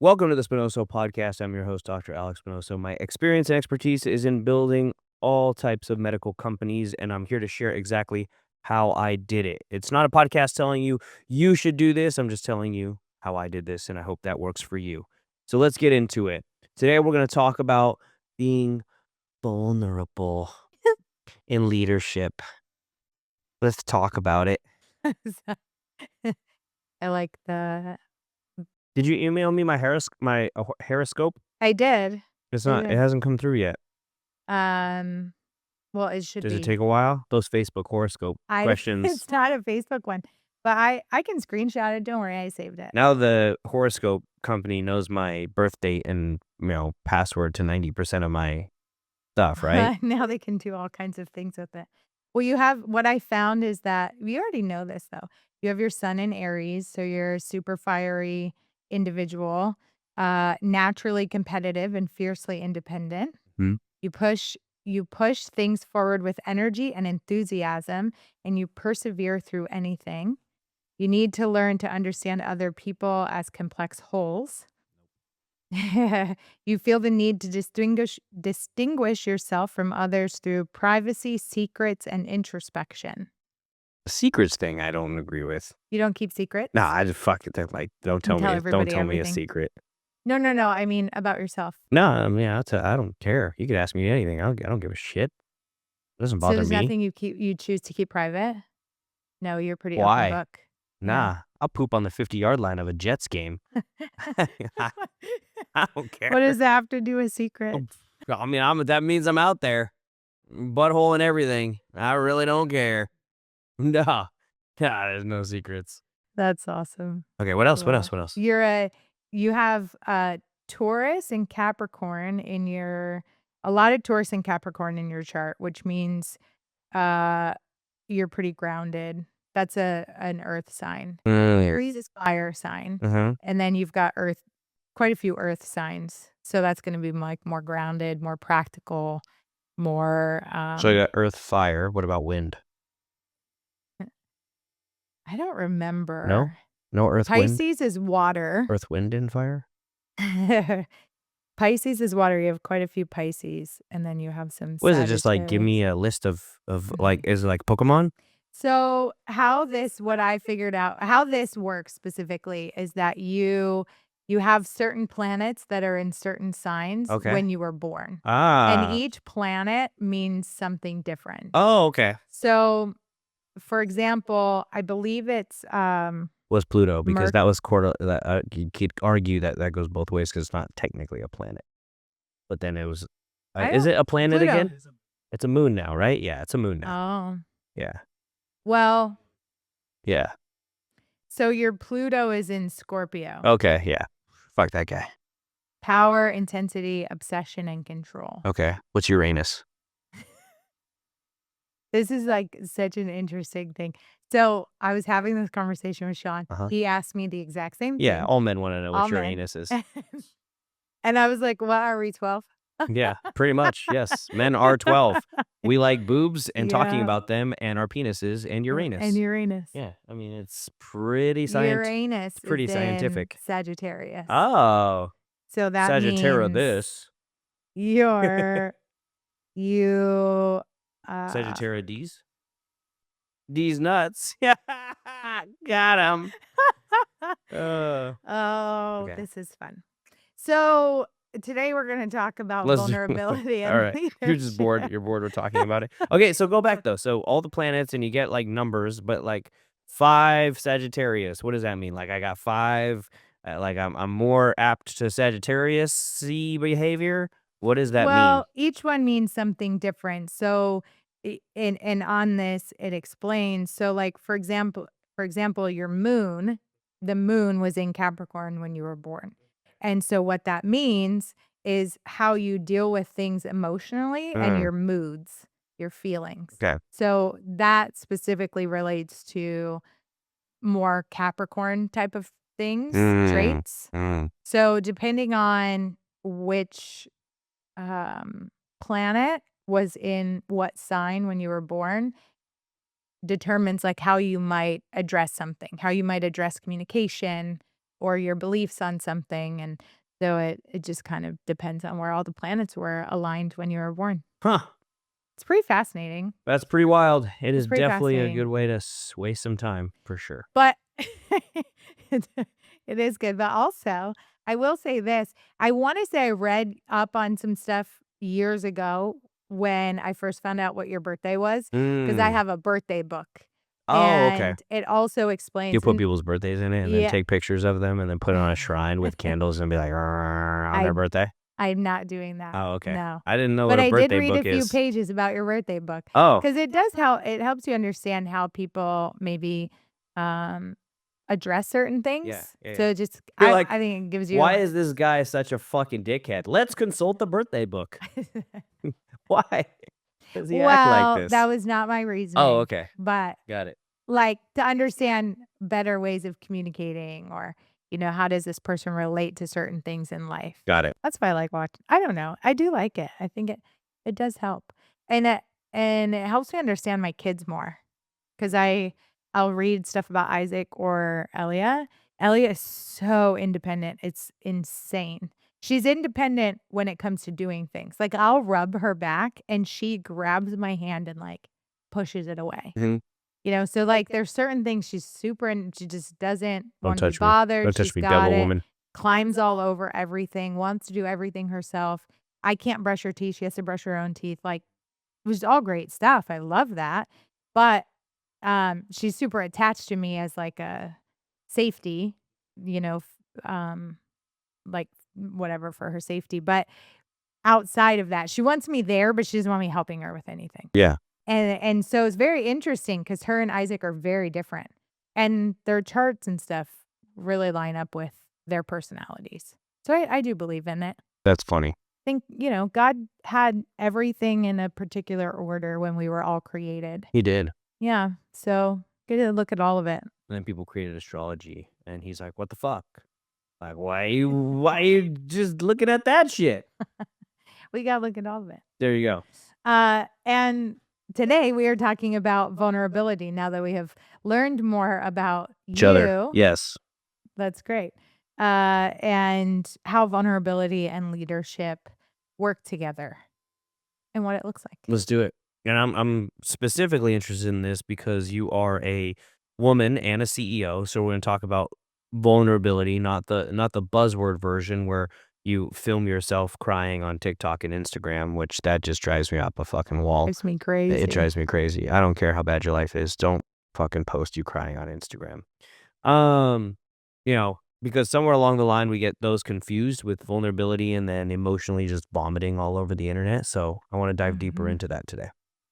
Welcome to the Spinoso Podcast. I'm your host, Dr. Alex Spinoso. My experience and expertise is in building all types of medical companies, and I'm here to share exactly how I did it. It's not a podcast telling you you should do this. I'm just telling you how I did this, and I hope that works for you. So let's get into it. Today, we're going to talk about being vulnerable in leadership. Let's talk about it. I like the. Did you email me my horoscope? I did. It's I not. It did. hasn't come through yet. Well, it should Does be. it take a while? Those Facebook horoscope questions. It's not a Facebook one, but I can screenshot it. Don't worry, I saved it. Now the horoscope company knows my birth date and password to 90% of my stuff, right? Now they can do all kinds of things with it. Well, you have what I found is that you already know this though. You have your sun in Aries, so you're a super fiery individual, naturally competitive and fiercely independent. Hmm. You push things forward with energy and enthusiasm, and you persevere through anything. You need to learn to understand other people as complex wholes. You feel the need to distinguish yourself from others through privacy, secrets, and introspection. The secrets thing I don't agree with. You don't keep secrets? Nah, I just fuck it. Like, don't tell me a everything. secret. No. I mean about yourself. No, I mean, I don't care. You could ask me anything. I don't give a shit. It doesn't So bother there's me. nothing you choose to keep private? No, you're pretty Why? open book. Nah, I'll poop on the 50-yard line of a Jets game. I don't care. What does that have to do with secrets? I mean, that means I'm out there. Butthole and everything. I really don't care. No. There's no secrets. That's awesome. Okay, what else? Cool. What else? You have Taurus and Capricorn a lot of Taurus and Capricorn in your chart, which means you're pretty grounded. That's an earth sign. Aries is fire sign. And then you've got quite a few earth signs. So that's going to be like more grounded, more practical, more. So you got earth, fire. What about wind? I don't remember. No earth, wind? Pisces is water. Earth, wind, and fire? Pisces is water. You have quite a few Pisces, and then you have some. What is it? Just like give me a list of like, is it like Pokemon? So what I figured out, how this works specifically is that you have certain planets that are in certain signs when you were born. And each planet means something different. Oh, okay. So, for example, I believe it's was Pluto, because that was you could argue that goes both ways because it's not technically a planet. But then it was is it a planet Pluto. again? It's a moon now, right? Yeah, it's a moon now. Oh. Yeah. Well. Yeah. So your Pluto is in Scorpio. Okay, yeah. Fuck that guy. Power, intensity, obsession, and control. Okay. What's Uranus? This is like such an interesting thing. So I was having this conversation with Sean. He asked me the exact same thing. Yeah, all men want to know what Uranus is. And I was like, what, are we 12? Yeah, pretty much. Yes. Men are 12. We like boobs and talking about them and our penises and Uranus. Yeah. I mean, it's pretty scientific. Uranus it's pretty is scientific. In Sagittarius. Oh. So that Sagittarius means this. Sagittarius D's? D's nuts. Yeah. Got him. Okay. This is fun. So today we're going to talk about vulnerability. All right. You're just bored. You're bored with talking about it. Okay, so go back though. So all the planets and you get like numbers, but like 5 Sagittarius. What does that mean? Like I got 5. Like I'm more apt to Sagittarius-y behavior. What does that mean? Well, each one means something different. So, and on this, it explains. So, like for example, your moon, the moon was in Capricorn when you were born. And so what that means is how you deal with things emotionally and your moods, your feelings. Okay. So that specifically relates to more Capricorn type of things, traits. So depending on which planet was in what sign when you were born, determines like how you might address something, how you might address communication, or your beliefs on something. And so it just kind of depends on where all the planets were aligned when you were born. Huh. It's pretty fascinating. That's pretty wild. It It's is pretty definitely a fascinating. good way to waste some time for sure. But it it is good, but also, I will say this, I wanna say I read up on some stuff years ago when I first found out what your birthday was, because I Mm. have a birthday book, Oh, okay. and it also You explains put and people's birthdays in it and then yeah. take pictures of them and then put it on a shrine with candles and be like, on their I birthday? I'm not doing that, Oh, okay. no. I didn't know But what a I did birthday read a book few is. pages about your birthday book Oh, because it helps you understand how people maybe, um, address certain yeah, things. yeah, yeah. So it just You're like, I think it gives why you is this guy such a fucking dickhead? Let's consult the birthday book. Why does he act like Well, that this? was not my Oh, reasoning, okay. but, Got it. like, to understand better ways of communicating or, how does this person relate to certain things in life. Got it. That's why I like watching. I don't know, I do like it. I think it does help, and it helps me understand my kids more. 'Cause I'll read stuff about Isaac or Elia. Elia is so independent, it's insane. She's independent when it comes to doing things. Like, I'll rub her back, and she grabs my hand and, like, pushes it away. Mhm. So, like, there's certain things she's super and she just doesn't Don't wanna be touch me. bothered, Don't touch she's me, got devil it, woman. climbs all over everything, wants to do everything herself. I can't brush her teeth, she has to brush her own teeth, like, it was all great stuff, I love that, but she's super attached to me as like a safety, like whatever for her safety. But outside of that, she wants me there, but she doesn't want me helping her with anything. Yeah. And so it's very interesting because her and Isaac are very different. And their charts and stuff really line up with their personalities. So I do believe in it. That's funny. Think, God had everything in a particular order when we were all created. He did. Yeah, so get to look at all of it. And then people created astrology, and he's like, "What the fuck? Like, why you just looking at that shit?" We gotta look at all of it. There you go. And today we are talking about vulnerability now that we have learned more about Each other. you. Yes. That's great. And how vulnerability and leadership work together and what it looks like. Let's do it. And I'm specifically interested in this because you are a woman and a CEO, so we're gonna talk about vulnerability, not the buzzword version where you film yourself crying on TikTok and Instagram, which that just drives me up a fucking wall. Makes me It crazy. drives me crazy. I don't care how bad your life is. Don't fucking post you crying on Instagram. Um, because somewhere along the line we get those confused with vulnerability and then emotionally just vomiting all over the internet. So I want to dive deeper Mhm, into that today.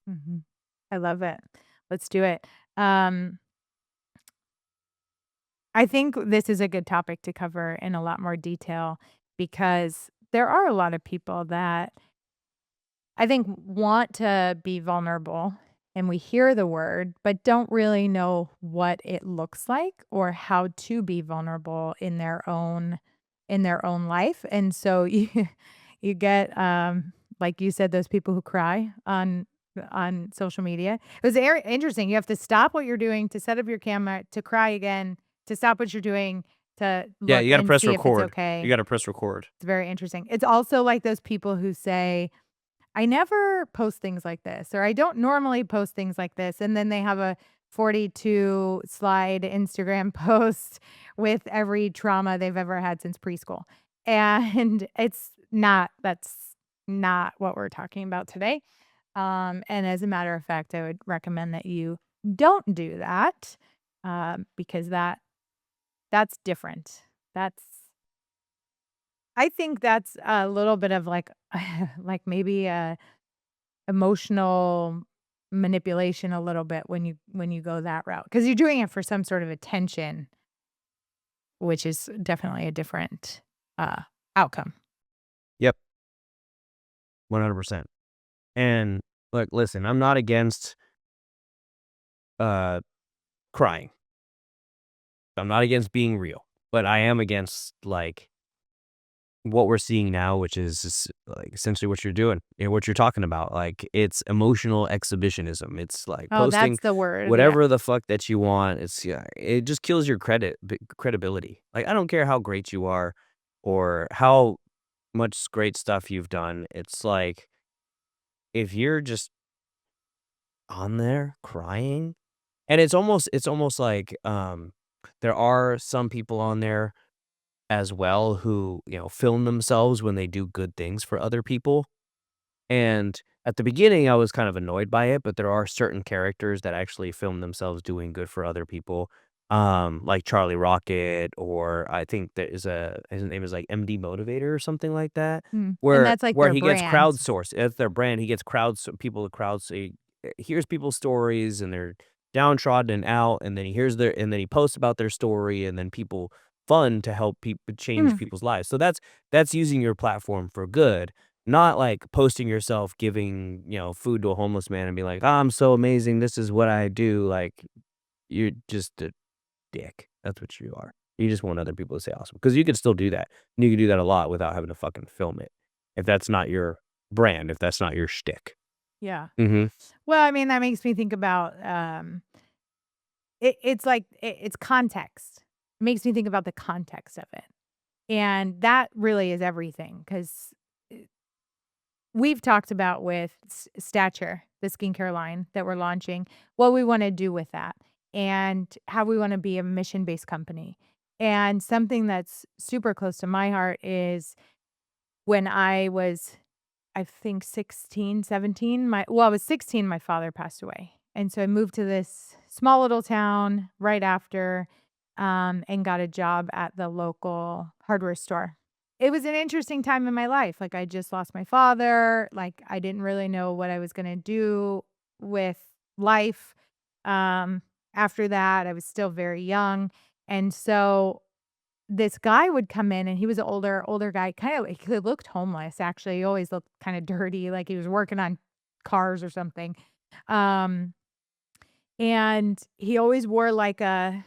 mhm. I love it. Let's do it. Um, I think this is a good topic to cover in a lot more detail because there are a lot of people that I think want to be vulnerable and we hear the word, but don't really know what it looks like or how to be vulnerable in their own life. And so you get like you said, those people who cry on social media. It was very interesting. You have to stop what you're doing to set up your camera, to cry again, to stop what you're doing, to Yeah, look you got to and press see if it's record. You okay. got to press record. It's very interesting. It's also like those people who say, I never post things like this, or I don't normally post things like this. And then they have a 42 slide Instagram post with every trauma they've ever had since preschool. And that's not what we're talking about today. And as a matter of fact, I would recommend that you don't do that because that's different. That's I think that's a little bit of like like maybe a emotional manipulation a little bit when you go that route because you're doing it for some sort of attention, which is definitely a different outcome. Yep, 100%. And look, listen, I'm not against uh crying. I'm not against being real, but I am against like what we're seeing now, which is like essentially what you're doing, what you're talking about. Like it's emotional exhibitionism. It's like Oh, posting that's the word. Yeah. whatever the fuck that you want. It's yeah, it just kills your credibility. Like I don't care how great you are or how much great stuff you've done. It's like if you're just on there crying, and it's almost like there are some people on there as well who, film themselves when they do good things for other people. And at the beginning, I was kind of annoyed by it, but there are certain characters that actually film themselves doing good for other people, like Charlie Rocket, or I think there is his name is like MD Motivator or something like that, And where that's like where their he gets brand. crowdsourced. It's their brand. He gets people to crowd. So he hears people's stories and they're downtrodden and out, and then and then he posts about their story, and then people fund to help people change Mm. people's lives. So that's using your platform for good, not like posting yourself giving, food to a homeless man and be like, "Oh, I'm so amazing. This is what I do." Like, you're just a dick. That's what you are. You just want other people to say awesome because you can still do that. And you can do that a lot without having to fucking film it. If that's not your brand, if that's not your shtick. Yeah. Mhm. Well, I mean, that makes me think about, it's like it's context. It makes me think about the context of it, and that really is everything 'cause we've talked about with Stature, the skincare line that we're launching, what we wanna do with that and how we wanna be a mission-based company. And something that's super close to my heart is when I was, I think 16, 17, I was 16, my father passed away. And so I moved to this small little town right after, and got a job at the local hardware store. It was an interesting time in my life. Like I just lost my father. Like I didn't really know what I was gonna do with life. Um, After that, I was still very young. And so this guy would come in and he was an older guy, kinda he looked homeless, actually. He always looked kinda dirty, like he was working on cars or something. Um, and he always wore like a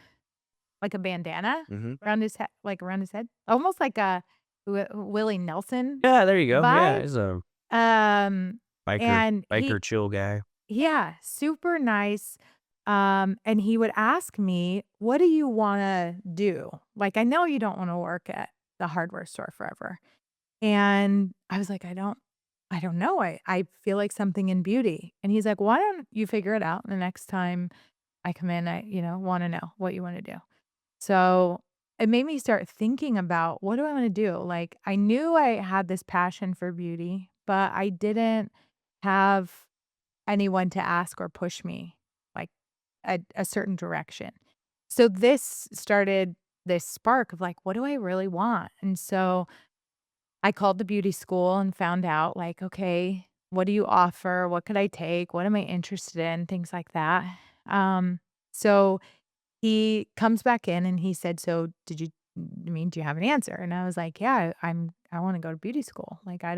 bandana Mhm. around his head, around his head, almost like a Willie Nelson Yeah, there you go. Yeah, vibe. he's a Um, biker and biker chill guy. yeah, super nice. And he would ask me, "What do you wanna do? Like, I know you don't wanna work at the hardware store forever." And I was like, I don't know. I feel like something in beauty." And he's like, "Why don't you figure it out? And the next time I come in, wanna know what you wanna do." So, it made me start thinking about what do I wanna do? Like, I knew I had this passion for beauty, but I didn't have anyone to ask or push me, like, a certain direction. So this started this spark of, like, what do I really want? And so I called the beauty school and found out, like, okay, what do you offer? What could I take? What am I interested in? Things like that. So he comes back in and he said, "So do you have an answer?" And I was like, "Yeah, I wanna go to beauty school. Like, I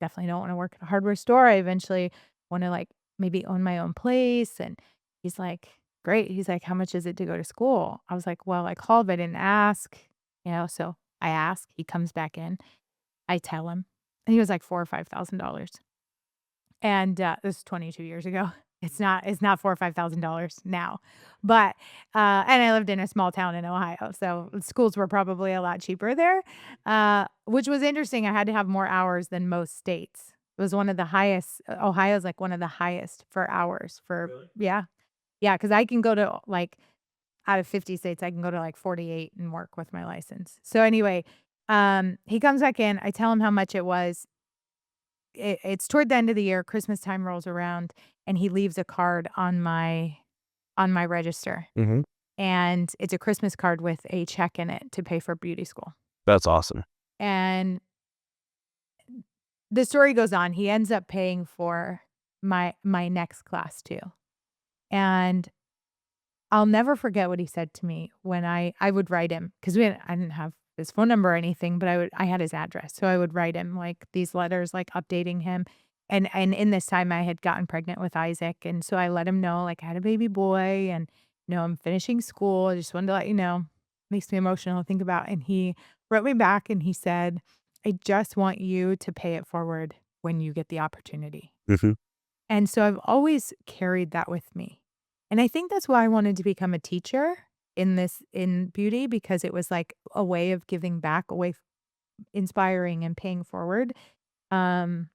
definitely don't wanna work at a hardware store. I eventually wanna, like, maybe own my own place." And he's like, "Great." He's like, "How much is it to go to school?" I was like, "Well, I called, but I didn't ask." So I ask, he comes back in, I tell him, and he was like 4 or $5,000. And, this was 22 years ago. It's not 4 or $5,000 now, but, and I lived in a small town in Ohio, so schools were probably a lot cheaper there, which was interesting. I had to have more hours than most states. It was one of the highest. Ohio's like one of the highest for hours for. Really? Yeah. Yeah, because I can go to, like, out of 50 states, I can go to, like, 48 and work with my license. So, anyway, he comes back in, I tell him how much it was. It's toward the end of the year, Christmas time rolls around, and he leaves a card on my register, Mhm. and it's a Christmas card with a check in it to pay for beauty school. That's awesome. And the story goes on, he ends up paying for my next class too. And I'll never forget what he said to me when I would write him, 'cause I didn't have his phone number or anything, but I had his address, so I would write him, like, these letters, like, updating him, and in this time, I had gotten pregnant with Isaac, and so I let him know, like, I had a baby boy and, I'm finishing school, I just wanted to let you know. Makes me emotional to think about, and he wrote me back and he said, I just want you to pay it forward when you get the opportunity. Mhm. And so I've always carried that with me. And I think that's why I wanted to become a teacher in beauty, because it was like a way of giving back, a way of inspiring and paying forward um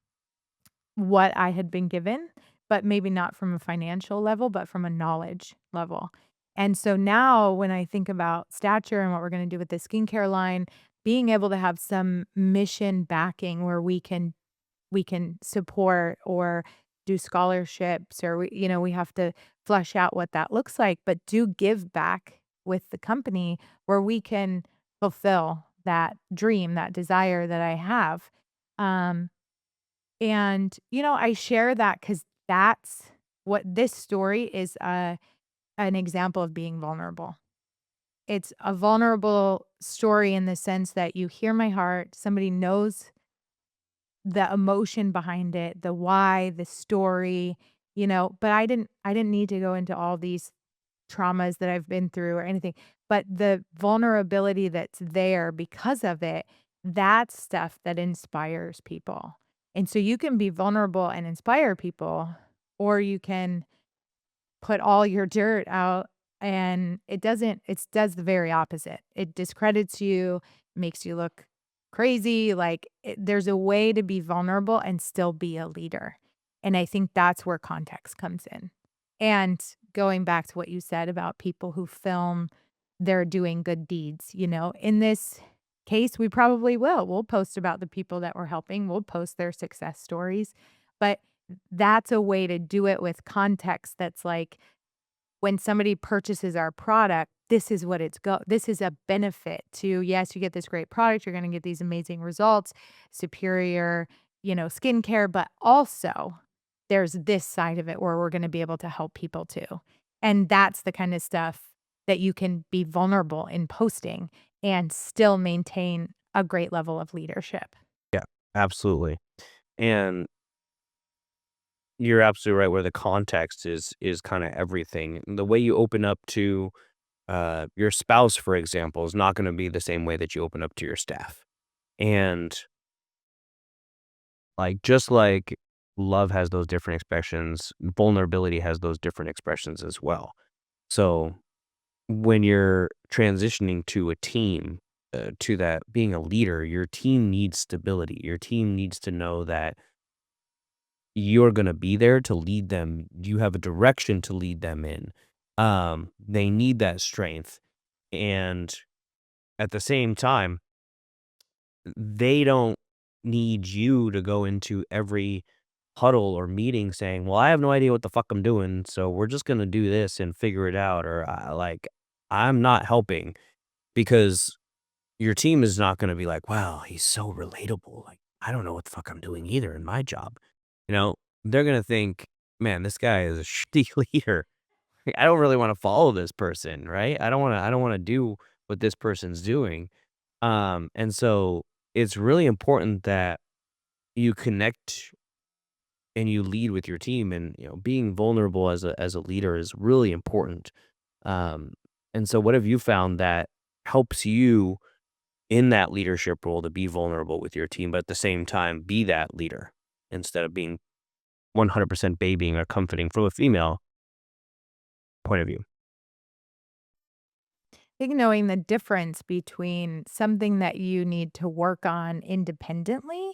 what I had been given, but maybe not from a financial level, but from a knowledge level. And so now when I think about stature and what we're going to do with the skincare line, being able to have some mission backing where we can support or do scholarships, or we have to flesh out what that looks like, but do give back with the company where we can fulfill that dream, that desire that I have. Um and, I share that because that's what this story is, an example of being vulnerable. It's a vulnerable story in the sense that you hear my heart, somebody knows the emotion behind it, the why, the story, but I didn't need to go into all these traumas that I've been through or anything, but the vulnerability that's there because of it, that's stuff that inspires people. And so you can be vulnerable and inspire people, or you can put all your dirt out, and it does the very opposite. It discredits you, makes you look crazy. Like there's a way to be vulnerable and still be a leader. And I think that's where context comes in. And going back to what you said about people who film they're doing good deeds, in this case, we probably will. We'll post about the people that we're helping, we'll post their success stories. But that's a way to do it with context that's like, when somebody purchases our product, this is what this is a benefit to, yes, you get this great product, you're gonna get these amazing results, superior, skincare, but also there's this side of it where we're gonna be able to help people too. And that's the kind of stuff that you can be vulnerable in posting and still maintain a great level of leadership. Yeah, absolutely. And you're absolutely right where the context is kinda everything. The way you open up to, your spouse, for example, is not gonna be the same way that you open up to your staff. And, just like love has those different expressions, vulnerability has those different expressions as well. So, when you're transitioning to a team, to that being a leader, your team needs stability. Your team needs to know that you're gonna be there to lead them. You have a direction to lead them in. They need that strength, and at the same time, they don't need you to go into every huddle or meeting saying, "Well, I have no idea what the fuck I'm doing, so we're just gonna do this and figure it out," or, I'm not helping, because your team is not gonna be like, "Wow, he's so relatable, like, I don't know what the fuck I'm doing either in my job." You know? They're gonna think, "Man, this guy is a shitty leader. I don't really wanna follow this person, right? I don't wanna do what this person's doing." And so it's really important that you connect and you lead with your team, and, being vulnerable as a leader is really important. Um, and so what have you found that helps you in that leadership role to be vulnerable with your team, but at the same time be that leader instead of being 100% babying or comforting from a female point of view? I think knowing the difference between something that you need to work on independently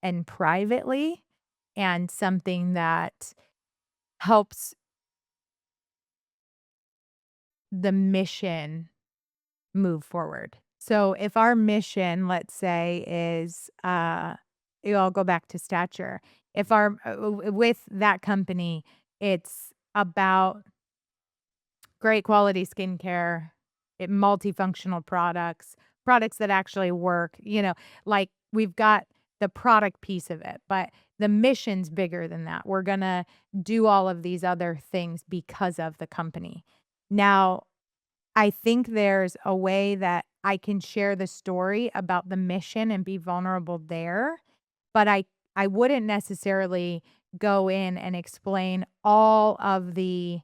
and privately, and something that helps the mission move forward. So if our mission, let's say, is I'll go back to stature. If our with that company, it's about great quality skincare, multifunctional products, products that actually work, like we've got the product piece of it, but the mission's bigger than that. We're gonna do all of these other things because of the company. Now, I think there's a way that I can share the story about the mission and be vulnerable there, but I wouldn't necessarily go in and explain all of the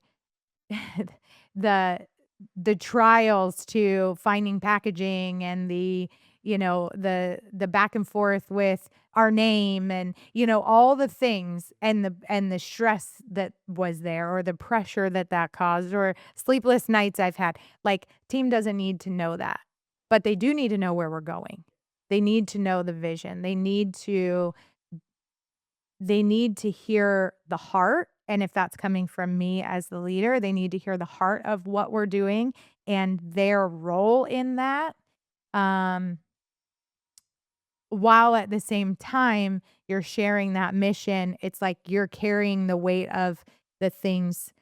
the the trials to finding packaging and the, the back and forth with our name and, all the things and the stress that was there or the pressure that caused or sleepless nights I've had. Like, team doesn't need to know that, but they do need to know where we're going. They need to know the vision. They need to hear the heart, and if that's coming from me as the leader, they need to hear the heart of what we're doing and their role in that, um, while at the same time, you're sharing that mission. It's like you're carrying the weight of the things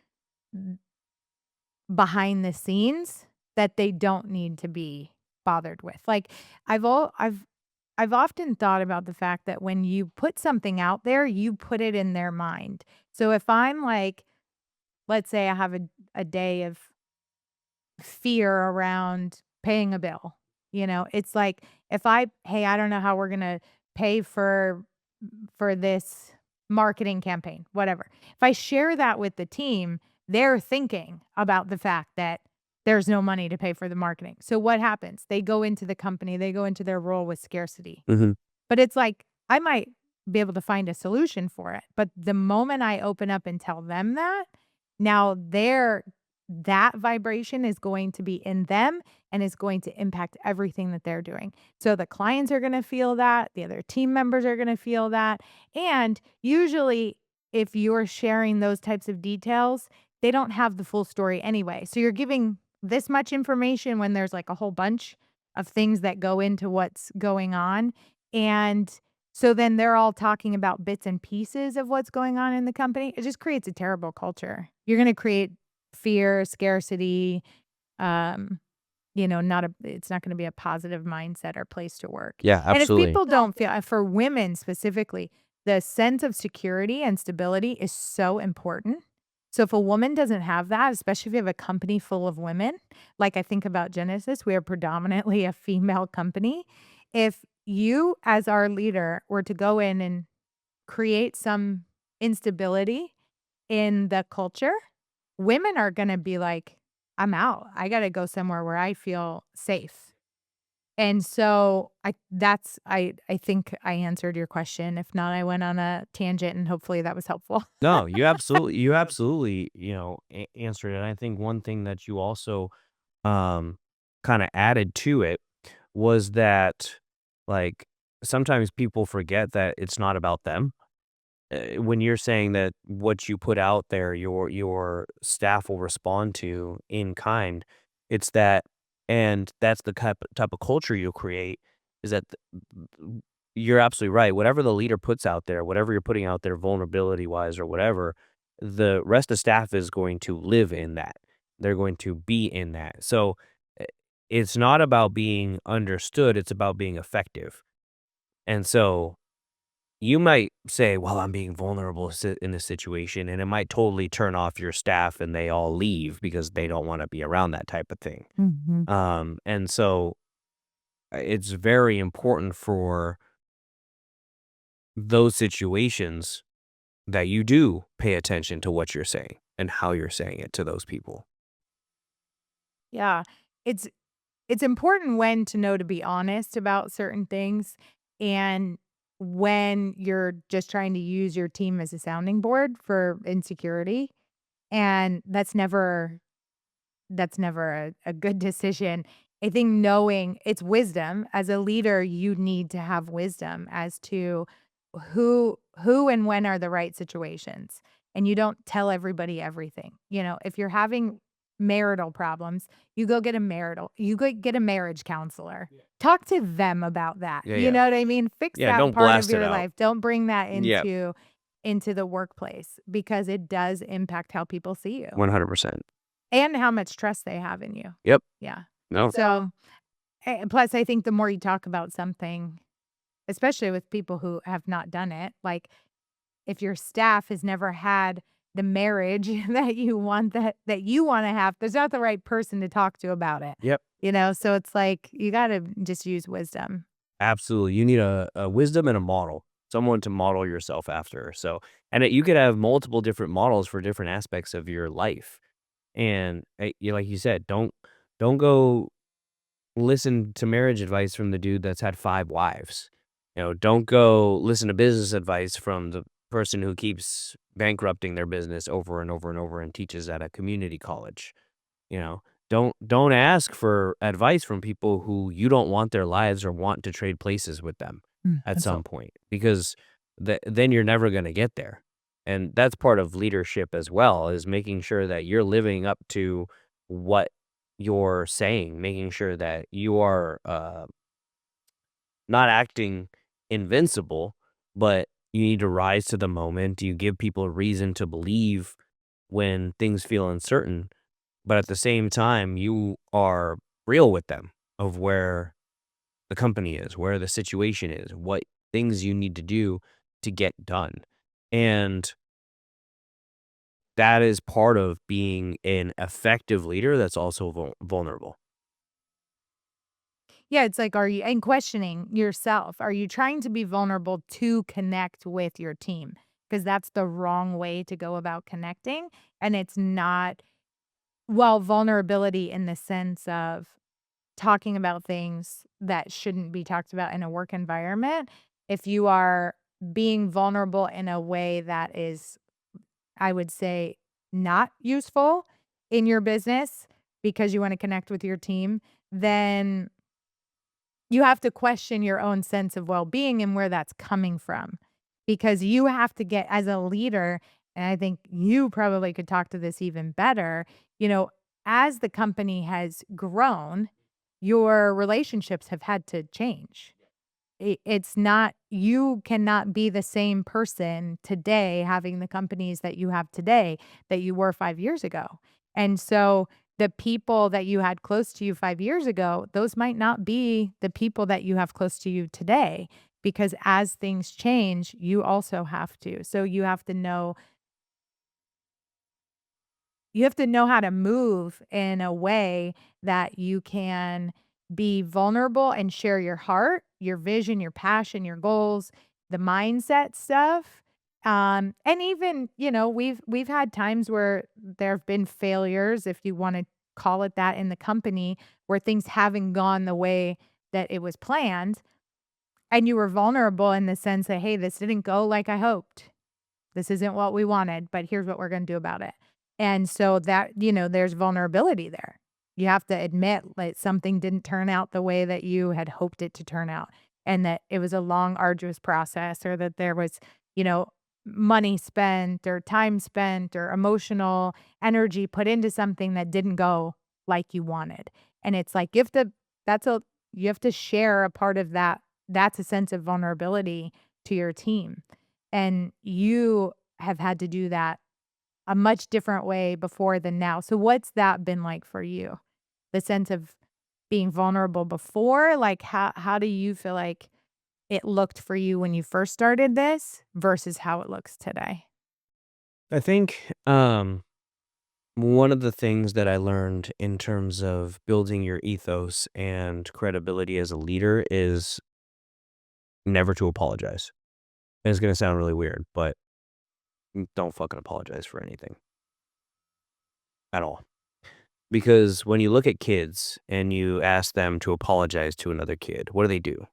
behind the scenes that they don't need to be bothered with. Like, I've often thought about the fact that when you put something out there, you put it in their mind. So if I'm like, let's say I have a day of fear around paying a bill, it's like hey, I don't know how we're going to pay for this marketing campaign, whatever. If I share that with the team, they're thinking about the fact that there's no money to pay for the marketing. So what happens? They go into the company, they go into their role with scarcity. Mhm. But it's like, I might be able to find a solution for it. But the moment I open up and tell them that, now that vibration is going to be in them and is going to impact everything that they're doing. So the clients are going to feel that, the other team members are going to feel that. And usually, if you're sharing those types of details, they don't have the full story anyway. So you're giving this much information when there's like a whole bunch of things that go into what's going on. And so then they're all talking about bits and pieces of what's going on in the company. It just creates a terrible culture. You're going to create fear, scarcity, um, it's not going to be a positive mindset or place to work. Yeah, And if absolutely. people don't feel, for women specifically, the sense of security and stability is so important. So if a woman doesn't have that, especially if you have a company full of women, like I think about Genesis, we are predominantly a female company. If you, as our leader, were to go in and create some instability in the culture, women are gonna be like, "I'm out. I gotta go somewhere where I feel safe." And so I think I answered your question. If not, I went on a tangent and hopefully that was helpful. No, you absolutely, answered it. I think one thing that you also um kind of added to it was that, like, sometimes people forget that it's not about them. When you're saying that what you put out there, your staff will respond to in kind, it's that, and that's the type of culture you'll create. Is that you're absolutely right. Whatever the leader puts out there, whatever you're putting out there, vulnerability wise or whatever, the rest of staff is going to live in that. They're going to be in that. So eh, it's not about being understood; it's about being effective. And so you might say, "Well, I'm being vulnerable in this situation," and it might totally turn off your staff and they all leave because they don't wanna be around that type of thing. Mhm. And so, it's very important for those situations that you do pay attention to what you're saying and how you're saying it to those people. Yeah. It's it's important when to know to be honest about certain things and when you're just trying to use your team as a sounding board for insecurity, and that's never a good decision. I think knowing it's wisdom. As a leader, you need to have wisdom as to who and when are the right situations. And you don't tell everybody everything. If you're having marital problems, you go get a marriage counselor. Yeah. Talk to them about that. Yeah, You yeah. know what I mean? Fix Yeah, that don't part of blast it your out. life. Don't bring that Yeah, into the workplace because it does impact how people see you. 100%. And how much trust they have in you. Yep. Yeah. No. So, plus, I think the more you talk about something, especially with people who have not done it, like if your staff has never had the marriage that you want that you want to have, there's not the right person to talk to about it. Yep. So it's like you got to just use wisdom. Absolutely. You need a wisdom and a model, someone to model yourself after. So, and you could have multiple different models for different aspects of your life. And like you said, don't go listen to marriage advice from the dude that's had 5 wives. Don't go listen to business advice from the person who keeps bankrupting their business over and over and over and teaches at a community college. You know, don't ask for advice from people who you don't want their lives or want to trade places with them at That's some all. point, because then you're never gonna get there. And that's part of leadership as well, is making sure that you're living up to what you're saying, making sure that you are, not acting invincible, but you need to rise to the moment. You give people a reason to believe when things feel uncertain, but at the same time, you are real with them of where the company is, where the situation is, what things you need to do to get done. And that is part of being an effective leader that's also vulnerable. Yeah, it's like, are you and questioning yourself. Are you trying to be vulnerable to connect with your team? Because that's the wrong way to go about connecting. And it's not, well, vulnerability in the sense of talking about things that shouldn't be talked about in a work environment. If you are being vulnerable in a way that is, I would say, not useful in your business because you want to connect with your team, then you have to question your own sense of well-being and where that's coming from, because you have to get as a leader, and I think you probably could talk to this even better, as the company has grown, your relationships have had to change. It's not, you cannot be the same person today having the companies that you have today that you were 5 years ago. And so the people that you had close to you 5 years ago, those might not be the people that you have close to you today, because as things change, you also have to. So you have to know how to move in a way that you can be vulnerable and share your heart, your vision, your passion, your goals, the mindset stuff. And even, we've had times where there have been failures, if you want to call it that, in the company where things haven't gone the way that it was planned. And you were vulnerable in the sense that, hey, this didn't go like I hoped. This isn't what we wanted, but here's what we're gonna do about it. And so that, there's vulnerability there. You have to admit that something didn't turn out the way that you had hoped it to turn out, and that it was a long, arduous process, or that there was, you know, money spent or time spent or emotional energy put into something that didn't go like you wanted. And it's like that's a you have to share a part of that. That's a sense of vulnerability to your team. And you have had to do that a much different way before than now. So what's that been like for you? The sense of being vulnerable before, like how do you feel like it looked for you when you first started this versus how it looks today? I think one of the things that I learned in terms of building your ethos and credibility as a leader is never to apologize. And it's going to sound really weird, but don't fucking apologize for anything at all. Because when you look at kids and you ask them to apologize to another kid, what do?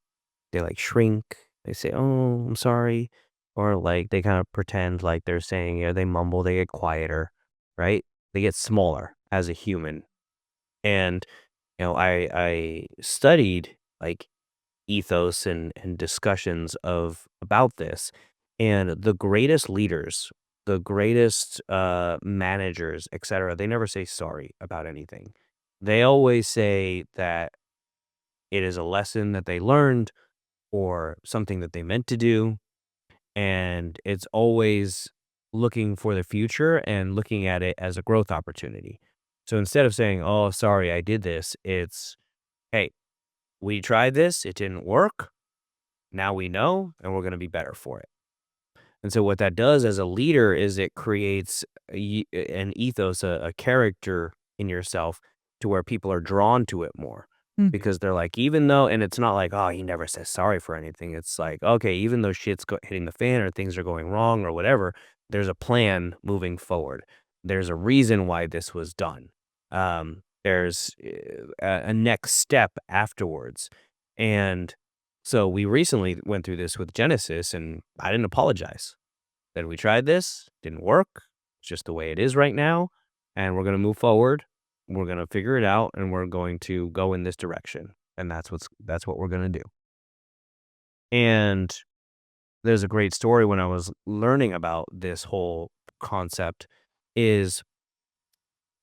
They like shrink. They say, "Oh, I'm sorry." Or like they kind of pretend like they're saying, they mumble, they get quieter, right? They get smaller as a human. And I studied like ethos and discussions of about this, and the greatest leaders, the greatest managers, etc., they never say sorry about anything. They always say that it is a lesson that they learned or something that they meant to do, and it's always looking for the future and looking at it as a growth opportunity. So instead of saying, "Oh, sorry, I did this," it's, "Hey, we tried this, it didn't work. Now we know, and we're gonna be better for it." And so what that does as a leader is it creates an ethos, a character in yourself to where people are drawn to it more, Mm. because they're like, even though, and it's not like, oh, he never says sorry for anything. It's like, okay, even though hitting the fan or things are going wrong or whatever, there's a plan moving forward. There's a reason why this was done. There's a next step afterwards. And so we recently went through this with Genesis, and I didn't apologize. Then we tried this, didn't work. It's just the way it is right now. And we're going to move forward. We're going to figure it out, and we're going to go in this direction. And that's what we're going to do. And there's a great story when I was learning about this whole concept is,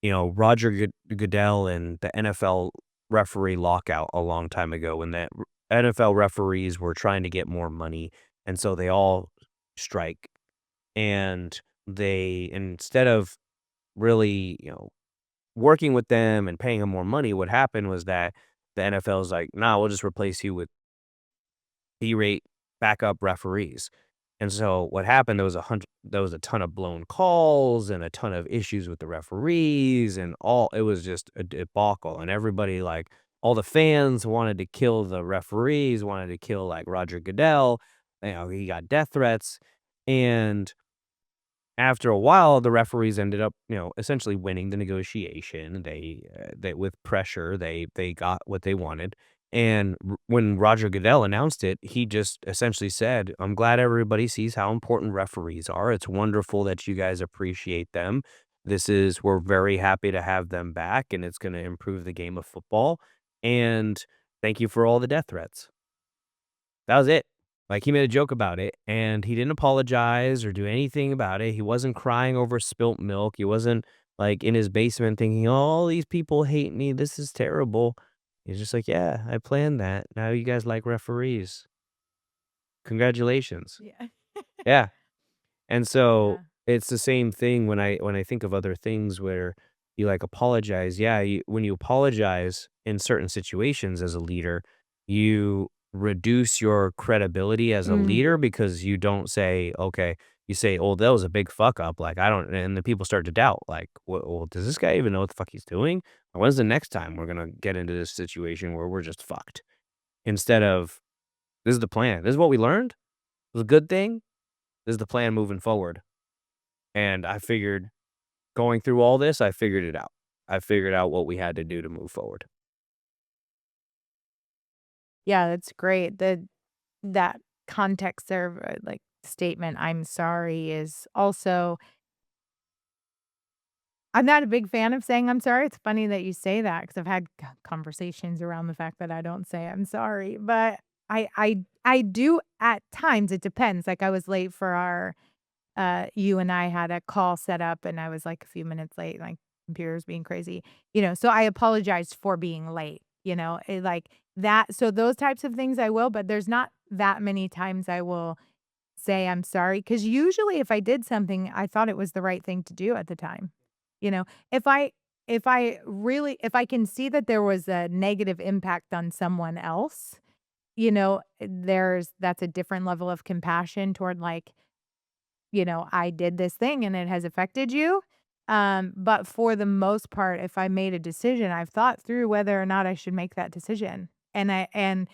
Roger Goodell and the NFL referee lockout a long time ago when the NFL referees were trying to get more money. And so they all strike. And they, instead of really, working with them and paying them more money, what happened was that the NFL is like, nah, we'll just replace you with B-rate backup referees. And so what happened, there was a ton of blown calls and a ton of issues with the referees and it was just a debacle. And everybody, like, all the fans wanted to kill the referees, wanted to kill, like, Roger Goodell. He got death threats. And after a while, the referees ended up, essentially winning the negotiation. They with pressure, they got what they wanted. And when Roger Goodell announced it, he just essentially said, "I'm glad everybody sees how important referees are. It's wonderful that you guys appreciate them. We're very happy to have them back, and it's going to improve the game of football. And thank you for all the death threats." That was it. Like, he made a joke about it, and he didn't apologize or do anything about it. He wasn't crying over spilt milk. He wasn't, like, in his basement thinking, "Oh, all these people hate me. This is terrible." He's just like, "Yeah, I planned that. Now you guys like referees. Congratulations." Yeah. Yeah. And so Yeah. it's the same thing when I think of other things where you, like, apologize. Yeah, when you apologize in certain situations as a leader, you reduce your credibility as a Mm. leader because you don't say, okay, you say, "Oh, that was a big fuck up." Like, I don't, and the people start to doubt, like, well, does this guy even know what the fuck he's doing? Or when's the next time we're gonna get into this situation where we're just fucked? Instead of, this is the plan. This is what we learned. It was a good thing. This is the plan moving forward. And I figured, going through all this, I figured it out. I figured out what we had to do to move forward. Yeah, that's great. That context there, like, statement, "I'm sorry," is also I'm not a big fan of saying I'm sorry. It's funny that you say that because 'cause I've had conversations around the fact that I don't say I'm sorry, but I do at times. It depends. Like, I was late for our you and I had a call set up, and I was, like, a few minutes late, like, computer's being crazy, so I apologized for being late, like, that so those types of things I will, but there's not that many times I will say I'm sorry. Because usually if I did something, I thought it was the right thing to do at the time, you know? If I if I can see that there was a negative impact on someone else, that's a different level of compassion toward, like, I did this thing and it has affected you. But for the most part, if I made a decision, I've thought through whether or not I should make that decision. And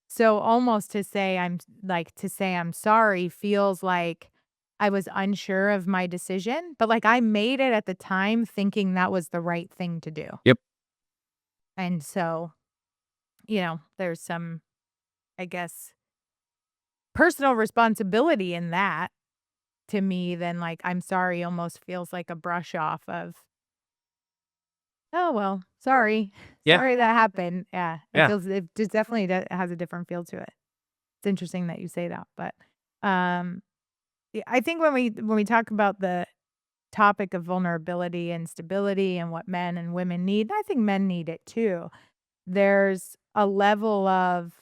so almost to say I'm sorry feels like I was unsure of my decision, but like I made it at the time thinking that was the right thing to do. Yep. And so, there's some, I guess, personal responsibility in that to me. Then, like, I'm sorry almost feels like a brush off of, "Oh, well, sorry. Yeah. Sorry that happened." Yeah, Yeah. it just definitely has a different feel to it. It's interesting that you say that, but, um, yeah, I think when we talk about the topic of vulnerability and stability and what men and women need, I think men need it too. There's a level of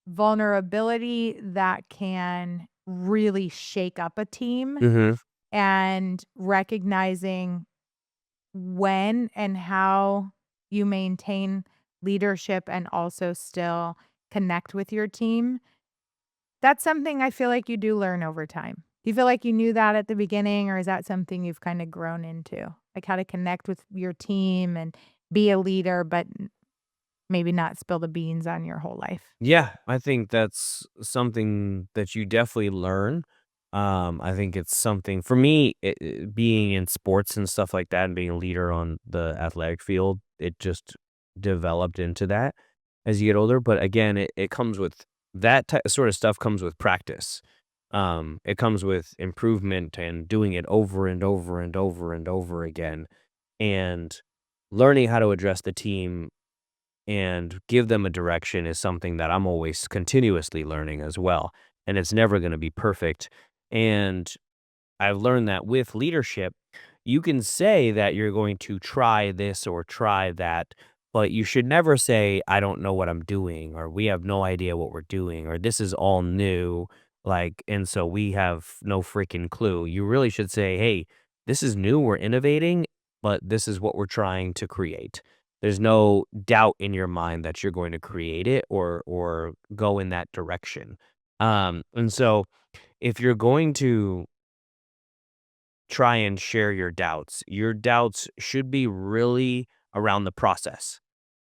vulnerability that can really shake up a team, Mhm. and recognizing when and how you maintain leadership and also still connect with your team. That's something I feel like you do learn over time. Do you feel like you knew that at the beginning, or is that something you've kinda grown into? Like, how to connect with your team and be a leader, but maybe not spill the beans on your whole life? Yeah, I think that's something that you definitely learn. I think it's something for me, being in sports and stuff like that and being a leader on the athletic field, it just developed into that as you get older. But again, it comes with sort of stuff comes with practice. It comes with improvement and doing it over and over and over and over again and learning how to address the team and give them a direction is something that I'm always continuously learning as well. And it's never going to be perfect. And I've learned that with leadership, you can say that you're going to try this or try that, but you should never say, I don't know what I'm doing, or we have no idea what we're doing, or this is all new. Like, and so we have no freaking clue. You really should say, hey, this is new, we're innovating, but this is what we're trying to create. There's no doubt in your mind that you're going to create it or go in that direction. And so if you're going to try and share your doubts should be really around the process.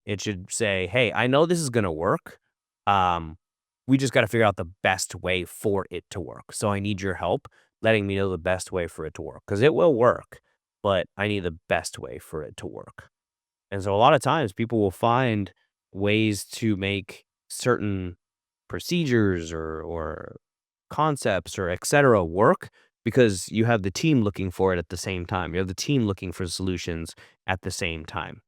It should say, "Hey, I know this is gonna work. Um, we just gotta figure out the best way for it to work. So I need your help letting me know the best way for it to work because it will work, but I need the best way for it to work." And so a lot of times people will find ways to make certain procedures or concepts or et cetera work because you have the team looking for it at the same time. You have the team looking for solutions at the same time.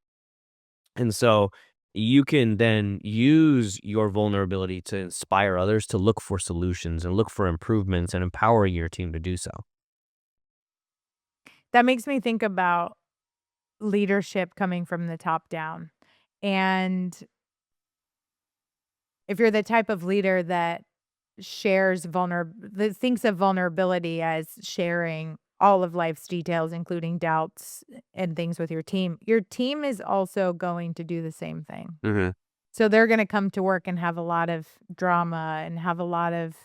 And so you can then use your vulnerability to inspire others to look for solutions and look for improvements and empower your team to do so. That makes me think about leadership coming from the top down. And if you're the type of leader that that thinks of vulnerability as sharing all of life's details, including doubts and things with your team is also going to do the same thing. Mhm. So they're gonna come to work and have a lot of drama and have a lot of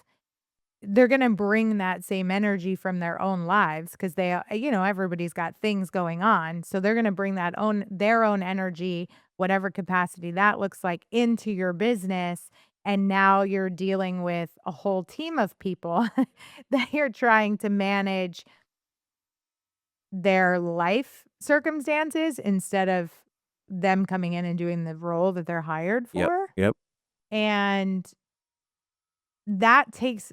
they're gonna bring that same energy from their own lives because everybody's got things going on. So they're gonna bring their own energy, whatever capacity that looks like, into your business. And now you're dealing with a whole team of people that you're trying to manage their life circumstances instead of them coming in and doing the role that they're hired Yep. for. Yep. And that takes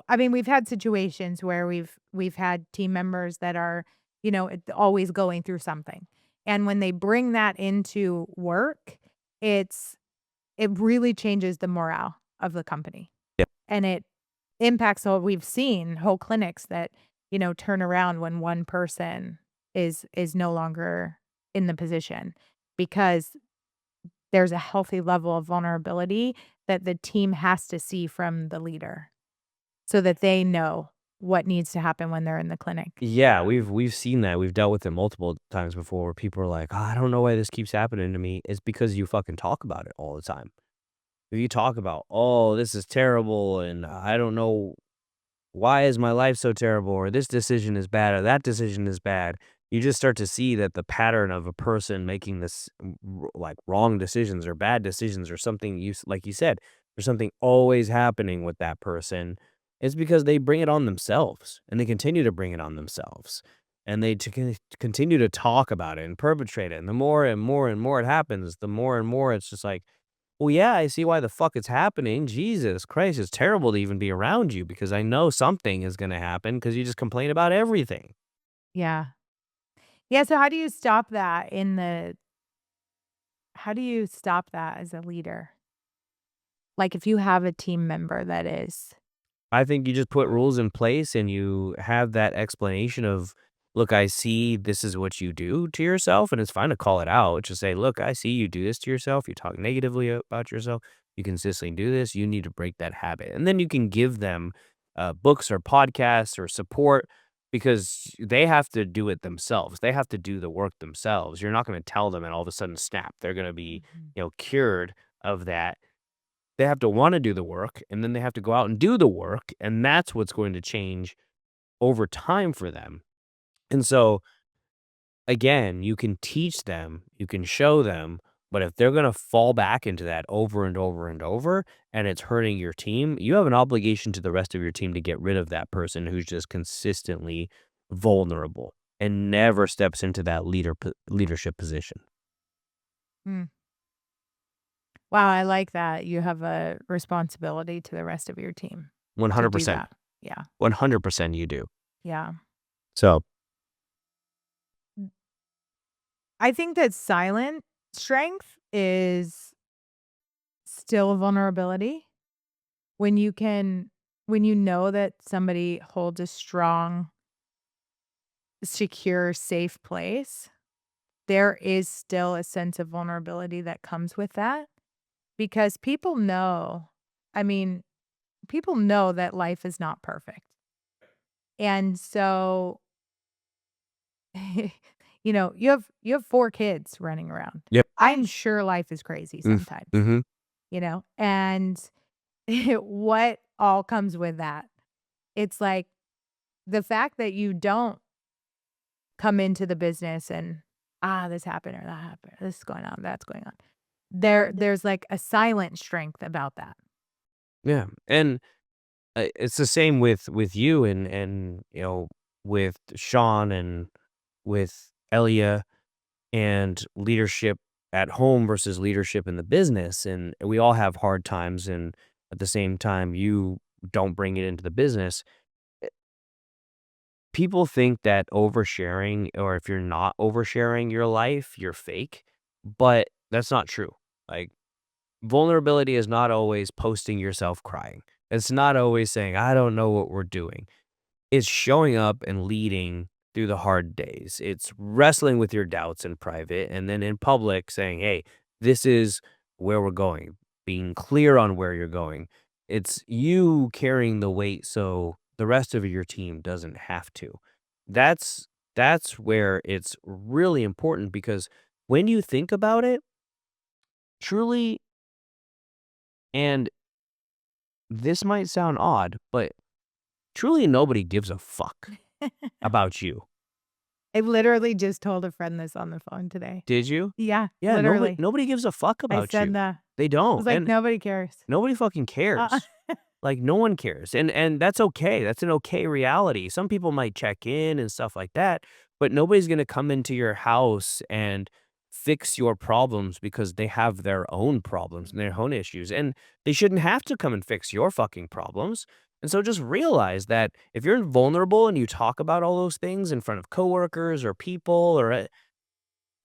I mean, we've had situations where we've had team members that are, always going through something. And when they bring that into work, it's it really changes the morale of the company. Yep. And it impacts we've seen whole clinics that, turn around when one person is no longer in the position because there's a healthy level of vulnerability that the team has to see from the leader so that they know what needs to happen when they're in the clinic. Yeah, we've seen that. We've dealt with it multiple times before where people are like, "Oh, I don't know why this keeps happening to me." It's because you fucking talk about it all the time. If you talk about, "Oh, this is terrible and I don't know why is my life so terrible or this decision is bad or that decision is bad," you just start to see that the pattern of a person making this like wrong decisions or bad decisions or something like you said, there's something always happening with that person. It's because they bring it on themselves and they continue to bring it on themselves and continue to talk about it and perpetrate it. And the more and more and more it happens, the more and more it's just like, well, yeah, I see why the fuck it's happening. Jesus Christ, it's terrible to even be around you because I know something is gonna happen because you just complain about everything. Yeah. Yeah, so how do you stop that as a leader? Like, if you have a team member that is I think you just put rules in place and you have that explanation of, look, I see this is what you do to yourself, and it's fine to call it out. Just say, look, I see you do this to yourself. You talk negatively about yourself. You consistently do this. You need to break that habit. And then you can give them books or podcasts or support because they have to do it themselves. They have to do the work themselves. You're not going to tell them and all of a sudden snap. They're going to be, Mhm. cured of that. They have to wanna do the work, and then they have to go out and do the work, and that's what's going to change over time for them. And so, again, you can teach them, you can show them, But if they're going to fall back into that over and over and over, and it's hurting your team, you have an obligation to the rest of your team to get rid of that person who's just consistently vulnerable and never steps into that leadership position. Mm. Wow, I like that. You have a responsibility to the rest of your team to do 100%. that. Yeah. 100% you do. Yeah. So, I think that silent strength is still vulnerability. When you know that somebody holds a strong, secure, safe place, there is still a sense of vulnerability that comes with that because people know, I mean, people know that life is not perfect. And so, you have 4 kids running around. yep. I'm sure life is crazy sometimes, Mm-hmm. and what all comes with that. It's like the fact that you don't come into the business and, this happened or that happened, this is going on, that's going on. There's like a silent strength about that. Yeah. And it's the same with you and with Sean and with Elia and leadership at home versus leadership in the business. And we all have hard times. And at the same time, you don't bring it into the business. People think that oversharing, or if you're not oversharing your life, you're fake. But that's not true. Like, vulnerability is not always posting yourself crying. It's not always saying, I don't know what we're doing. It's showing up and leading through the hard days. It's wrestling with your doubts in private and then in public saying, hey, this is where we're going, being clear on where you're going. It's you carrying the weight so the rest of your team doesn't have to. That's that's where it's really important because when you think about it, truly, and this might sound odd, but truly nobody gives a fuck about you. I literally just told a friend this on the phone today. Did you? Yeah, Yeah, nobody literally. nobody gives a fuck I about said you. that. They I don't, was like, and "Nobody cares." nobody fucking Uh-uh. cares. Like, no one cares, and that's okay, that's an okay reality. Some people might check in and stuff like that, but nobody's gonna come into your house and fix your problems because they have their own problems and their own issues, and they shouldn't have to come and fix your fucking problems, and so just realize that if you're vulnerable and you talk about all those things in front of coworkers or people or,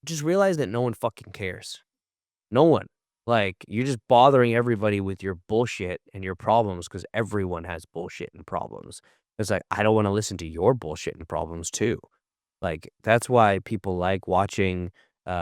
just realize that no one fucking cares. No one. Like, you're just bothering everybody with your bullshit and your problems because everyone has bullshit and problems. It's like, I don't wanna listen to your bullshit and problems too. Like, that's why people like watching,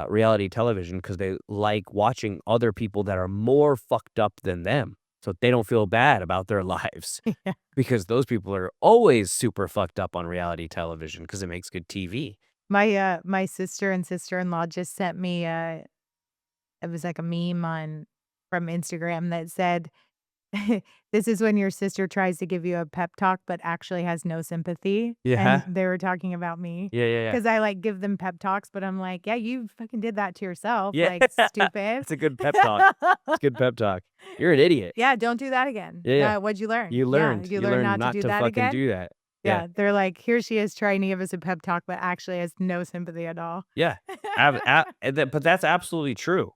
reality television because they like watching other people that are more fucked up than them, so they don't feel bad about their lives. Yeah. Because those people are always super fucked up on reality television because it makes good TV. My sister and sister-in-law just sent me it was like a meme on from Instagram that said, "This is when your sister tries to give you a pep talk, but actually has no sympathy." And Yeah. they were talking about me Yeah, yeah, yeah. because I, like, give them pep talks, but I'm like, "Yeah, you fucking did that to yourself, Yeah. like, stupid." It's a good pep talk. It's good pep talk. You're an idiot. Yeah, don't do that again. Yeah, yeah. What'd you learn? You Yeah, learned. you You learned learned not to not do to that fucking again? do that. Yeah. Yeah, they're like, "Here she is trying to give us a pep talk, but actually has no sympathy at all." Yeah. But that's absolutely true.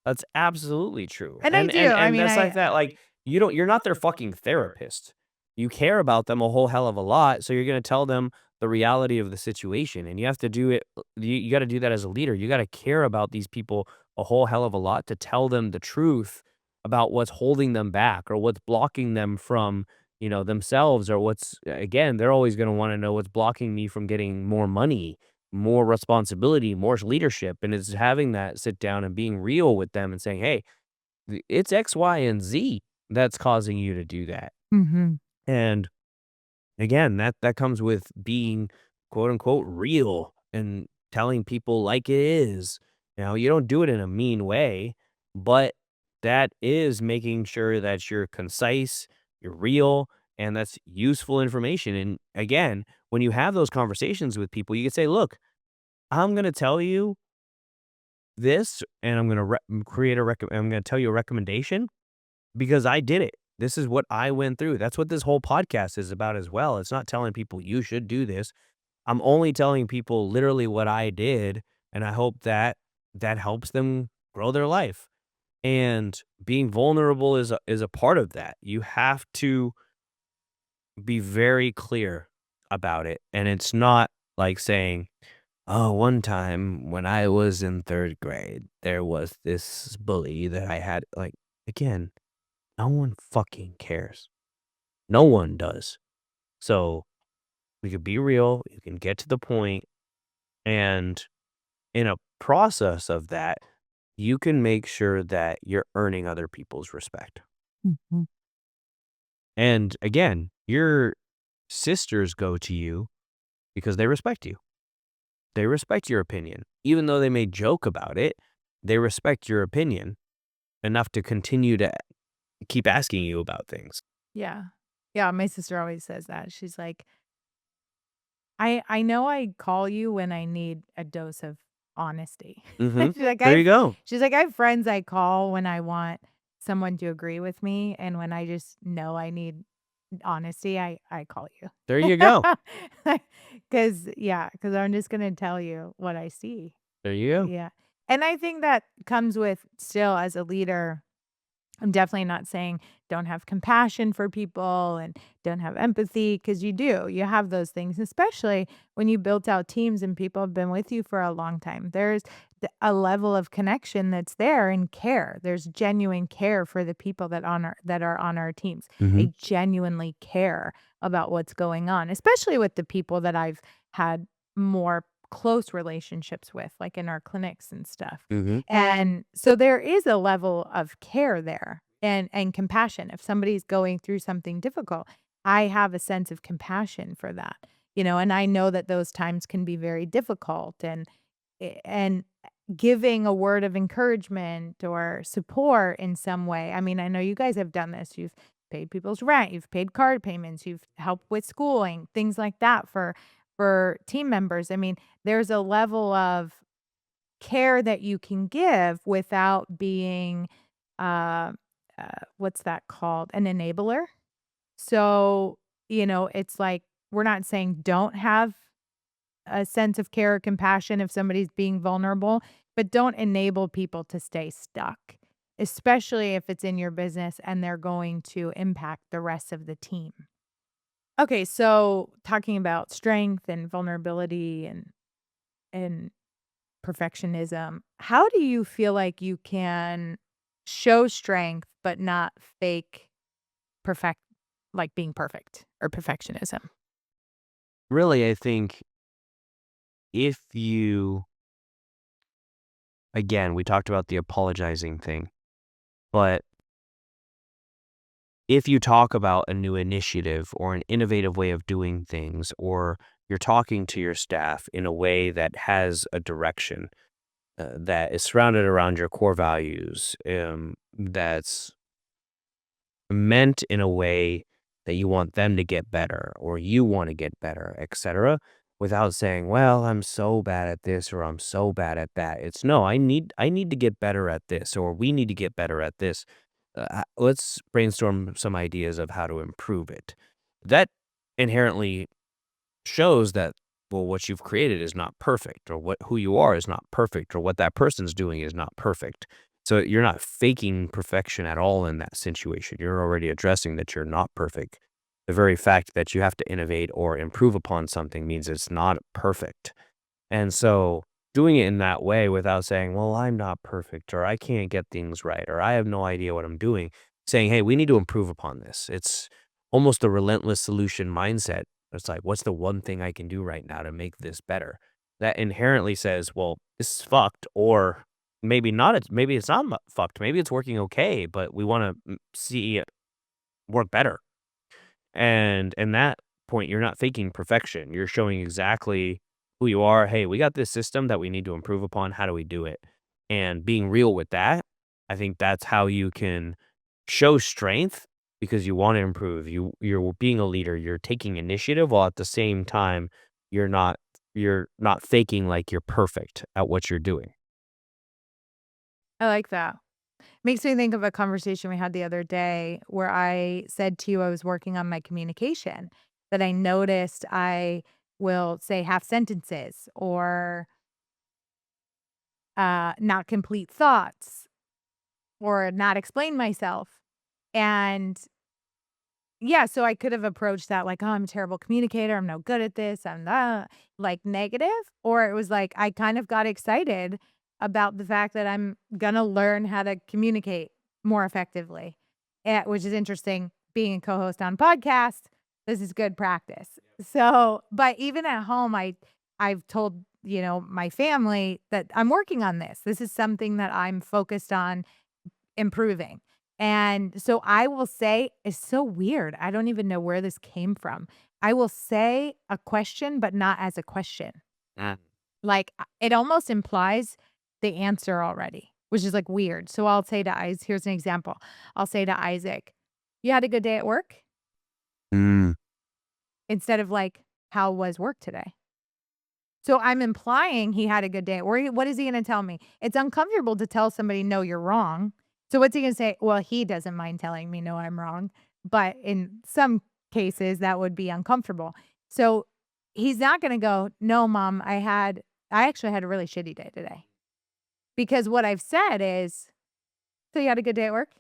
That's absolutely true. And I And do, and I and mean, that's like that, like, you're not their fucking therapist. You care about them a whole hell of a lot, so you're gonna tell them the reality of the situation, and you have to do it you gotta do that as a leader. You gotta care about these people a whole hell of a lot to tell them the truth about what's holding them back or what's blocking them from, themselves or what's again, they're always gonna wanna know what's blocking me from getting more money, more responsibility, more leadership, and it's having that sit down and being real with them and saying, "Hey, it's X, Y, and Z that's causing you to do that." Mhm. And again, that comes with being quote unquote real and telling people like it is. You don't do it in a mean way, but that is making sure that you're concise, you're real, and that's useful information. And again, when you have those conversations with people, you can say, look, I'm going to tell you this, and I'm gonna I'm gonna tell you a recommendation because I did it. This is what I went through. That's what this whole podcast is about as well. It's not telling people you should do this. I'm only telling people literally what I did, and I hope that that helps them grow their life. And being vulnerable is a part of that. You have to be very clear about it, and it's not like saying, "Oh, one time when I was in 3rd grade, there was this bully that I had," like, again, no one fucking cares. No one does. So, we could be real, you can get to the point, and in a process of that, you can make sure that you're earning other people's respect. Mhm. And again, your sisters go to you because they respect you. They respect your opinion. Even though they may joke about it, they respect your opinion enough to continue to keep asking you about things. Yeah. Yeah, my sister always says that. She's like, I know I call you when I need a dose of honesty. Mhm. She's like, There you go. I have friends I call when I want someone to agree with me, and when I just know I need honesty, I call you. There you go. Because I'm just gonna tell you what I see. There you go. Yeah. And I think that comes with still as a leader, I'm definitely not saying don't have compassion for people and don't have empathy because you do. You have those things, especially when you built out teams and people have been with you for a long time. There's a level of connection that's there and care. There's genuine care for the people that are on our teams. Mhm. They genuinely care about what's going on, especially with the people that I've had more close relationships with, like in our clinics and stuff. Mhm. And so there is a level of care there and compassion. If somebody's going through something difficult, I have a sense of compassion for that, and I know that those times can be very difficult and giving a word of encouragement or support in some way. I mean, I know you guys have done this. You've paid people's rent, you've paid card payments, you've helped with schooling, things like that for team members. I mean, there's a level of care that you can give without being, uh, what's that called? An enabler. So, it's like we're not saying don't have a sense of care or compassion if somebody's being vulnerable, but don't enable people to stay stuck, especially if it's in your business and they're going to impact the rest of the team. Okay, so talking about strength and vulnerability and perfectionism. How do you feel like you can show strength but not fake perfect like being perfect or perfectionism? Really, I think if you again, we talked about the apologizing thing, but if you talk about a new initiative or an innovative way of doing things, or you're talking to your staff in a way that has a direction, that is surrounded around your core values, that's meant in a way that you want them to get better or you want to get better, etc., without saying, "Well, I'm so bad at this or I'm so bad at that." It's no, I need to get better at this or we need to get better at this. Let's brainstorm some ideas of how to improve it. That inherently shows that, well, what you've created is not perfect, or what who you are is not perfect, or what that person's doing is not perfect. So you're not faking perfection at all in that situation. You're already addressing that you're not perfect. The very fact that you have to innovate or improve upon something means it's not perfect. And so doing it in that way without saying, well, I'm not perfect, or I can't get things right, or I have no idea what I'm doing, saying, hey, we need to improve upon this. It's almost a relentless solution mindset. It's like, what's the one thing I can do right now to make this better? That inherently says, well, this is fucked, or maybe not. Maybe it's not fucked. Maybe it's working okay, but we want to see it work better. And in that point, you're not faking perfection. You're showing exactly who you are. Hey, we got this system that we need to improve upon. How do we do it? And being real with that, I think that's how you can show strength because you want to improve. You're being a leader. You're taking initiative while at the same time you're not faking like you're perfect at what you're doing. I like that. Makes me think of a conversation we had the other day where I said to you I was working on my communication, that I noticed I will say half sentences or not complete thoughts or not explain myself. And yeah, so I could have approached that like, "Oh, I'm a terrible communicator. I'm no good at this. I'm not," like, negative, or it was like I kind of got excited about the fact that I'm gonna learn how to communicate more effectively, which is interesting. Being a co-host on podcast, this is good practice. So, but even at home, I've told, my family that I'm working on this. This is something that I'm focused on improving. And so I will say it's so weird. I don't even know where this came from. I will say a question, but not as a question. Mm. Like it almost implies the answer already, which is like weird. So I'll say to Isaac, here's an example. I'll say to Isaac, "You had a good day at work?" Mm. Instead of like, "How was work today?" So I'm implying he had a good day. Or what is he gonna tell me? It's uncomfortable to tell somebody, "No, you're wrong." So what's he gonna say? Well, he doesn't mind telling me, "No, I'm wrong." But in some cases, that would be uncomfortable. So he's not gonna go, "No, mom, I actually had a really shitty day today." Because what I've said is, "So you had a good day at work?"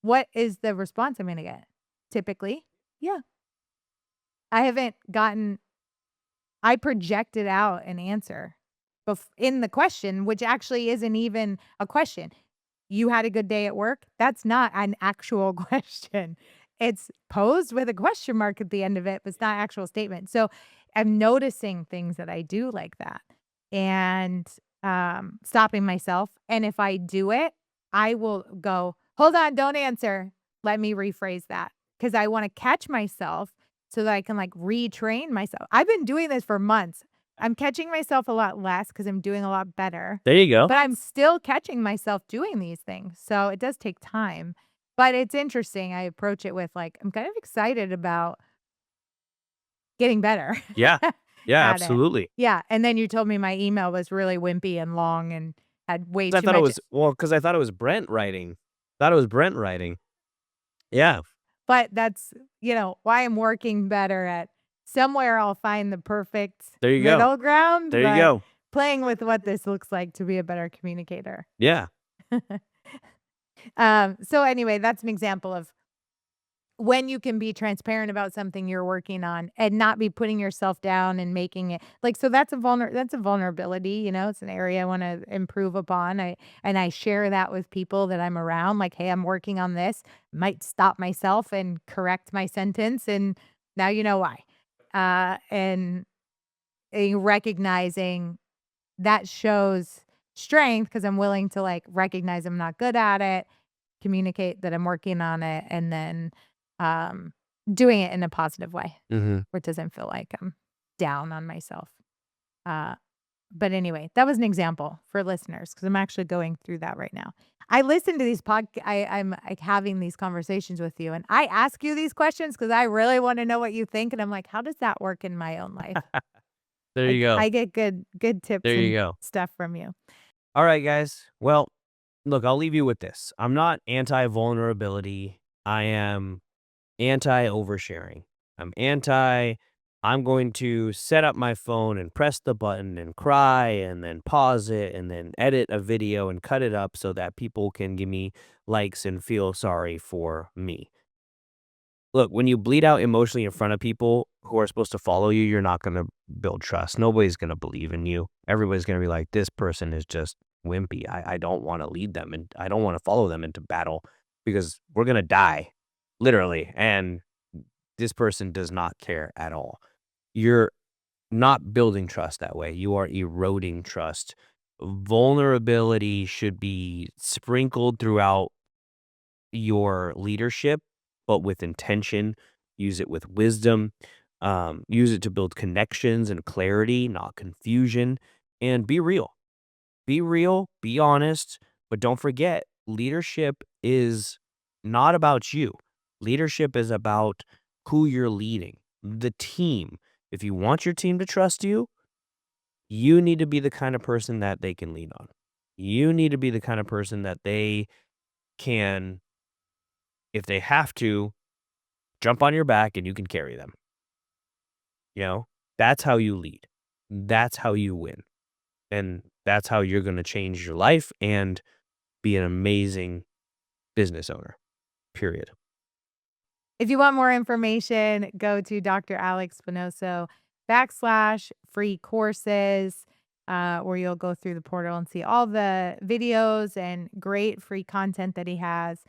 What is the response I'm gonna get? Typically, "Yeah." I haven't gotten I projected out an answer in the question, which actually isn't even a question. "You had a good day at work?" That's not an actual question. It's posed with a question mark at the end of it, but it's not an actual statement. So I'm noticing things that I do like that and stopping myself. And if I do it, I will go, "Hold on, don't answer. Let me rephrase that." Because I want to catch myself so that I can like retrain myself. I've been doing this for months. I'm catching myself a lot less because I'm doing a lot better. There you go. But I'm still catching myself doing these things, so it does take time. But it's interesting, I approach it with, like, I'm kind of excited about getting better Yeah. Yeah, at it. absolutely. Yeah, and then you told me my email was really wimpy and long and had way 'Cause I too thought it much, was because I thought it was Brent writing. Thought it was Brent writing. Yeah. but that's, why I'm working better at somewhere I'll find the perfect There you go. middle ground, There you but go. playing with what this looks like to be a better communicator. Yeah. So anyway, that's an example of when you can be transparent about something you're working on and not be putting yourself down and making it like so that's a vulnerability, it's an area I want to improve upon. I share that with people that I'm around like, "Hey, I'm working on this." Might stop myself and correct my sentence and now you know why. And recognizing that shows strength because I'm willing to like recognize I'm not good at it, communicate that I'm working on it, and then um, doing it in a positive way Mhm. where it doesn't feel like I'm down on myself. Uh, but anyway, that was an example for listeners because I'm actually going through that right now. I listen to these I'm like having these conversations with you, and I ask you these questions because I really want to know what you think, and I'm like, how does that work in my own life? There Like you go. I get good tips There you and go. stuff from you. All right, guys. Well, look, I'll leave you with this. I'm not anti-vulnerability. I am anti-oversharing. I'm going to set up my phone and press the button and cry and then pause it and then edit a video and cut it up so that people can give me likes and feel sorry for me. Look, when you bleed out emotionally in front of people who are supposed to follow you, you're not going to build trust. Nobody's going to believe in you. Everybody's going to be like, this person is just wimpy. I don't want to lead them and I don't want to follow them into battle because we're going to die, literally. And this person does not care at all. You're not building trust that way. You are eroding trust. Vulnerability should be sprinkled throughout your leadership, but with intention. Use it with wisdom. Use it to build connections and clarity, not confusion. And be real. Be real, be honest, but don't forget leadership is not about you. Leadership is about who you're leading, the team. If you want your team to trust you, you need to be the kind of person that they can lean on. You need to be the kind of person that they can, if they have to, jump on your back and you can carry them. You know, that's how you lead. That's how you win. And that's how you're going to change your life and be an amazing business owner, period. If you want more information, go to Dr. Alex Spinoso /free courses, where you'll go through the portal and see all the videos and great free content that he has.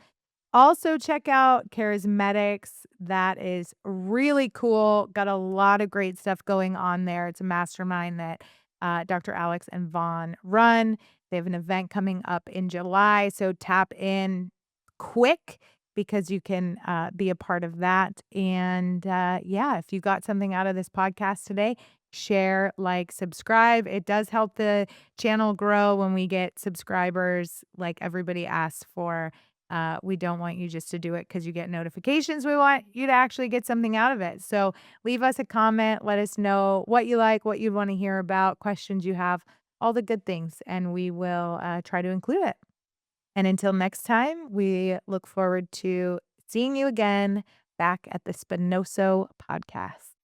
Also, check out Charismatics. That is really cool. Got a lot of great stuff going on there. It's a mastermind that Dr. Alex and Vaughn run. They have an event coming up in July. So tap in quick because you can be a part of that. And yeah, if you got something out of this podcast today, share, like, subscribe. It does help the channel grow when we get subscribers like everybody asks for. We don't want you just to do it because you get notifications. We want you to actually get something out of it. So leave us a comment. Let us know what you like, what you want to hear about, questions you have, all the good things, and we will try to include it. And until next time, we look forward to seeing you again back at the Spinoso Podcast.